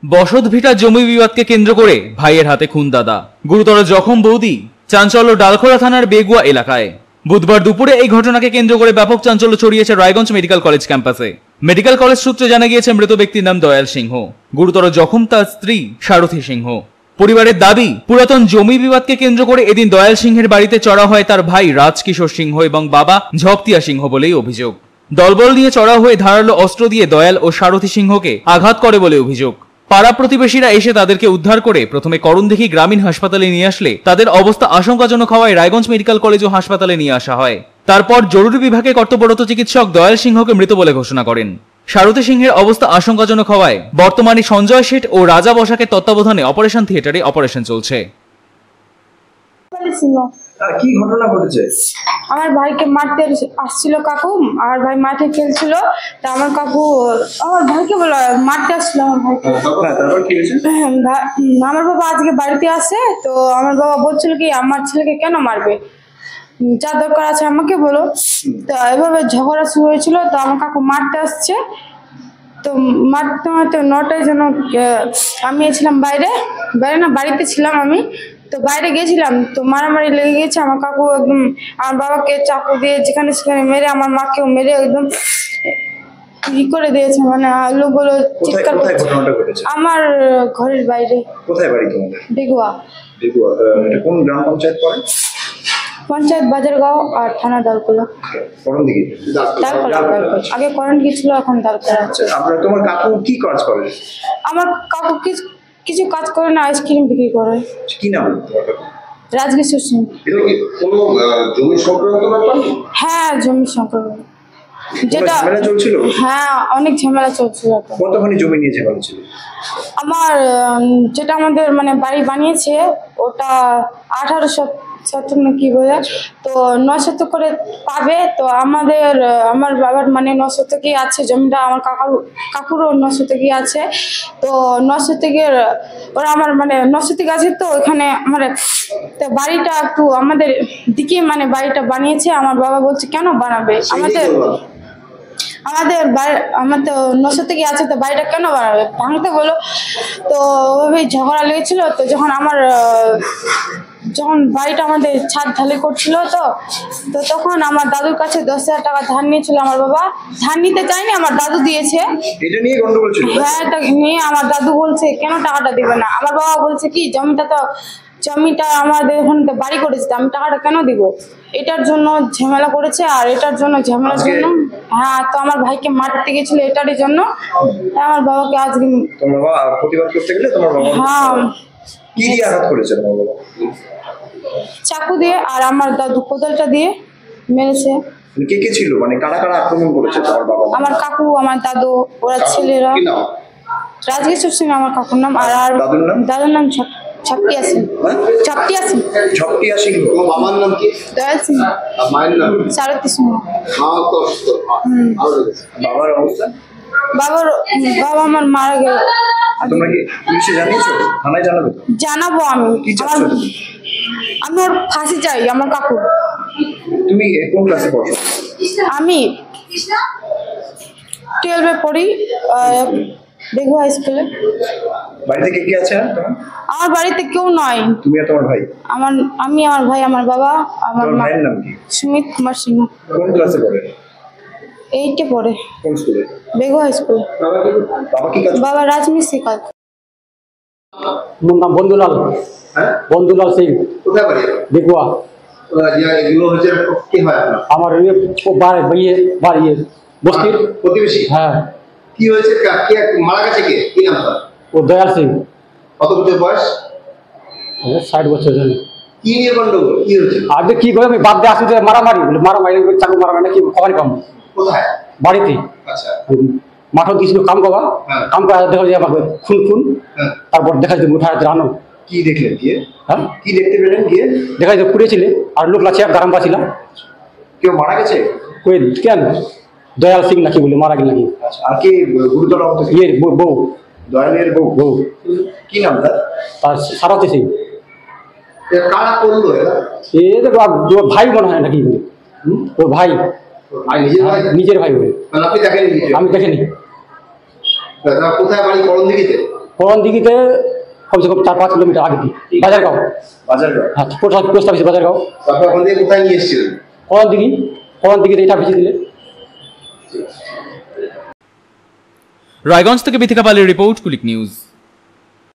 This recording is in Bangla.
বসত ভিটা জমি বিবাদকে কেন্দ্র করে ভাইয়ের হাতে খুন দাদা, গুরুতর জখম বৌদি। চাঞ্চল্য ডালখোলা থানার বেগুয়া এলাকায় বুধবার দুপুরে এই ঘটনাকে কেন্দ্র করে ব্যাপক চাঞ্চল্য ছড়িয়েছে রায়গঞ্জ মেডিকেল কলেজ ক্যাম্পাসে। মেডিকেল কলেজ সূত্রে জানা গিয়েছে মৃত ব্যক্তির নাম দয়াল সিংহ, গুরুতর জখম তার স্ত্রী সারথী সিংহ। পরিবারের দাবি, পুরাতন জমি বিবাদকে কেন্দ্র করে এদিন দয়াল সিংহের বাড়িতে চড়া হয় তার ভাই রাজকিশোর সিংহ এবং বাবা ঝপতিয়া সিংহ বলেই অভিযোগ। দলবল নিয়ে চড়া হয়ে ধারালো অস্ত্র দিয়ে দয়াল ও সারথী সিংহকে আঘাত করে বলে অভিযোগ। পাড়া প্রতিবেশীরা এসে তাদেরকে উদ্ধার করে প্রথমে করণদিঘি গ্রামীণ হাসপাতালে নিয়ে আসলে তাদের অবস্থা আশঙ্কাজনক হওয়ায় রায়গঞ্জ মেডিকেল কলেজ ও হাসপাতালে নিয়ে আসা হয়। তারপর জরুরি বিভাগে কর্তব্যরত চিকিৎসক দয়াল সিংহকে মৃত বলে ঘোষণা করেন। সারথী সিংহের অবস্থা আশঙ্কাজনক হওয়ায় বর্তমানে সঞ্জয় শেঠ ও রাজা বসাকের তত্ত্বাবধানে অপারেশন থিয়েটারে অপারেশন চলছে। কি ঘটনা ঘটেছে? আমার ভাইকে মারতে আসছিল কাকু, আমার ভাই মাঠে খেলছিল, তা আমার কাকু আমার ভাইকে বলে মারতে আসছিল আমার ভাইকে। আমার বাবা আজকে বাড়িতে আসে, তো আমার বাবা বলছিল কি আমার ছেলেকে কেন মারবে, যা দরকার আছে আমাকে বলো। তো এভাবে ঝগড়া শুরু হয়েছিল, তো আমার কাকু মারতে আসছে। তো মারতে মারতে 9টায় যেন আমি ছিলাম বাইরে না বাড়িতে ছিলাম আমি, তো বাইরে গেছিলাম, তো মারামারি লেগে গেছে। আমার কাকু একদম আমার বাবাকে চাকু দিয়ে যেখানে সেখানে মেরে, আমার মাকেও মেরে একদম ই করে দিয়েছে, মানে লোকগুলো চিৎকার করছে। আমার ঘরের বাইরে। কোথায় বাড়ি তোমাদের? বেগুয়া। বেগুয়া, এটা কোন গ্রাম পঞ্চায়েত পড়ে? পঞ্চায়েত বাজারগাঁও আর থানা দালকোলা। করণদিঘি? দালকোলা। আগে করণদিঘি ছিল, এখন দালকোলা। আপনার তোমার কাকু কি কাজ করে? আমার কাকু কিছু কাজ করে না, আইসক্রিম বিক্রি করে। কি নাম? রাজকিশোর সিং। এটা কি কোনো জমি সংক্রান্ত ব্যাপার? হ্যাঁ, জমি সংক্রান্ত। যেটা ঝামেলা চলছিল? হ্যাঁ, অনেক ঝামেলা চলছিল। কতখানি জমি নিয়ে ঝামেলা ছিল? আমার যেটা আমাদের মানে বাড়ি বানিয়েছে ওটা 1800 কি বোঝা, তো 900 করে পাবে। তো আমার বাবার মানে 900 কি আছে জমিটা, আমার কাকুরও 900 আছে। তো 900 ওরা আমার মানে 900 আছে। তো এখানে আমার তো বাড়িটা একটু আমাদের দিকে মানে বাড়িটা বানিয়েছে। আমার বাবা বলছে কেন বানাবে, আমার তো 900 আছে, তো বাড়িটা কেন বানাবে, ভাঙতে বলো। তো ওইভাবে ঝগড়া লেগেছিল। তো যখন বাড়িটা আমাদের ছাদ ঢালাই করছিল, তো তখন আমার দাদুর কাছে 10,000 টাকা ধার নিয়েছিল আমার বাবা। ধার নিতে চাইনি, আমার দাদু দিয়েছে। এটা নিয়ে গন্ডগোল ছিল? হ্যাঁ, এটা নিয়ে আমার দাদু বলছে কেন টাকাটা দিবে না। আমার বাবা বলছে কি জমিটা আমাদের এখানে তো বাড়ি করেছে, আমি টাকাটা কেন দিব। এটার জন্য ঝামেলা করেছে, আর এটার জন্য ঝামেলার জন্য হ্যাঁ, তো আমার ভাইকে মারতে গেছিল এটারই জন্য। আমার বাবাকে আজকে তোমার বাবা প্রতিবাদ করতে গেলে তোমার বাবা হ্যাঁ কি দিয়ে আঘাত করেছে তোমার বাবা? চাকু দিয়ে, আর আমার দাদু কোদালটা দিয়ে মেরেছে। কে কে ছিল, মানে কারা কারা আক্রমণ করেছে তোমার বাবা? আমার কাকু, আমার দাদু, ওরা ছেলেরা। রাজকিশোর সিং আমার কাকুর নাম। আর দাদুর নাম ঝপটিয়া সিং। ঝপটিয়া সিং। মামার নাম কি? দয়াল সিং। মায়ের নাম? সারথী সিং। বাবার অবস্থা? বাবা আমার মারা গেল। তোমরা কি পুলিশে জানিয়েছো? থানায় জানাবে? জানাবো আমি। আমি ওর ফাঁসি চাই, আমার কাকু। তুমি কোন ক্লাসে পড়ো? আমি 12-এ পড়ি, বেগুয়া স্কুলে। বাড়িতে কে কে আছে? আমার বাড়িতে কেউ নয়। তুমি আর তোমার ভাই? আমি, আমার ভাই, আমার বাবা। আমার মায়ের নাম কি? সুমিত কুমার সিংহ। কোন ক্লাসে পড়ে? 8-এ পড়ে। কোন স্কুলে? বেগুয়া স্কুলে। বাবা কি কাজ? বাবা রাজমিস্ত্রি কাজ। আমার নাম বন্ধুলাল। হ্যাঁ, বন্ধুলাল সিং। কোথায় বাড়ি? বেগুয়া। এগুলো হচ্ছে কি হয় আপনার? আমার বাড়ি বস্তির প্রতিবেশী? হ্যাঁ। কি হয়েছে? কে মারা গেছে? কে? কি নাম তার? ও দয়াল সিং। কত বছর বয়স? 60 বছর জানি। কি নিয়ে গন্ডগোল? কি হয়েছে? আগে কি করে আমি বাদ দিয়ে আসি যে মারামারি চাকু মারামারি কি খবরই পাবো। কোথায়? বাড়িতে। আচ্ছা। মাঠে গিয়েছিল কাম করবা, কাম করে দেখা যায় আমাকে খুন। তারপর দেখা যায় উঠা রানো। কি দেখলেন গিয়ে? হ্যাঁ, কি দেখতে পেলেন গিয়ে? দেখা যায় পুড়েছিলে আর লোক লাচিয়ে গারাম পাচ্ছিলাম। কেউ মারা গেছে? কই কেন দয়াল সিং নাকি বলে মারা গেল নাকি? আর কি গুরুতর আহত? বউ। দয়ালের বউ। কি নাম তার? সারথী সিং। কারা করলো এরা? ভাই মনে হয় নাকি, ওর ভাই, নিজের ভাই বলে। আপনি দেখেনি? আমি দেখিনি। দাদা কোথায় বাড়ি? করণ দিঘিতে? করণ দিঘিতে কমসে কম 4-5 কিলোমিটার আগে দিয়ে বাজারগাঁও। বাজারগাঁও? হ্যাঁ, পোস্ট অফিস বাজারগাঁও। তারপর ওখান থেকে কোথায় নিয়ে এসেছিলেন? করণ দিঘিতে এটা বেশি দিলে। রায়গঞ্জ থেকে বিথিকা পালের রিপোর্ট, কুলিক নিউজ।